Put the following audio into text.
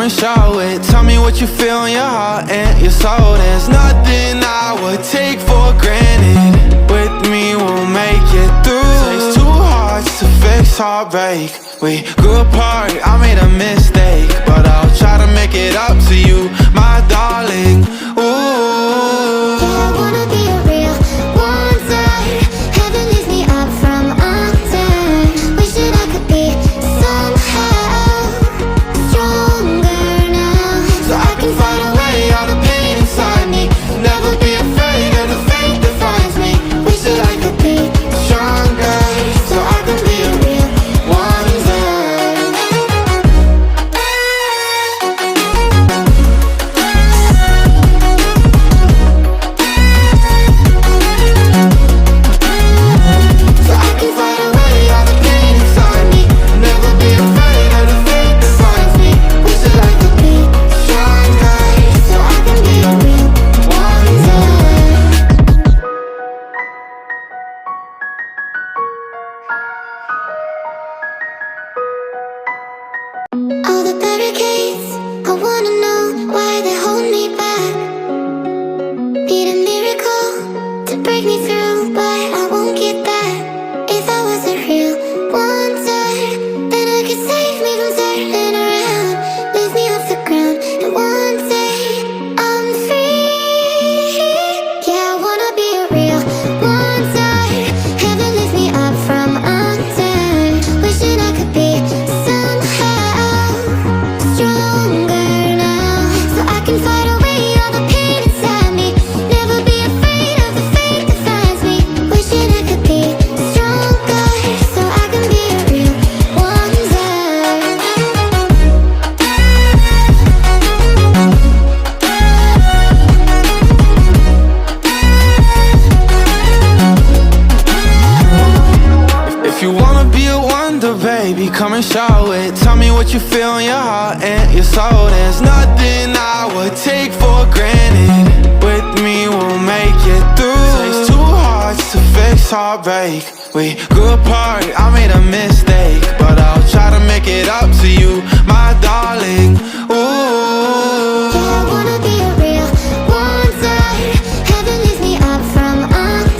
come and show it. Tell me what you feel in your heart and your soul. There's nothing I would take for granted. With me we'll make it through. Takes two hearts to fix heartbreak. We grew apart, I made a mistake, but I'll try to make it up to you, my darling. Ooh, yeah, I wanna be a real one day. Heaven lifts me up from under. Wishing I could be somehow stronger now, so I can fight away all the pain inside me. Never be afraid of the fate that finds me. Wish that I could be stronger, so I can be a real one day. So I can fight away all the pain inside me. Never be afraid of the fate that finds me. Wish that I could be stronger, so I can be a real one day. all the barricades, I wanna know why they hold me back. Need a miracle to break me through, but I won't get that. If I was a real wonder, then I could save me from turning around, lift me off the ground, and one day I'm free. Yeah, I wanna be a real wonder. Heaven lifts me up from under. Wishing I could be somehow stronger now, so I can fight away all the pain inside me. Never be afraid of the fate that finds me. Wishing I could be stronger, so I can be a real wonder. If you wanna be a wonder, baby, come and show it. Tell me what you feel in your heart and your soul. There's nothing I would take for granted. With me we'll make it through. Takes two hearts to fix heartbreak. We grew apart, I made a mistake, but I'll try to make it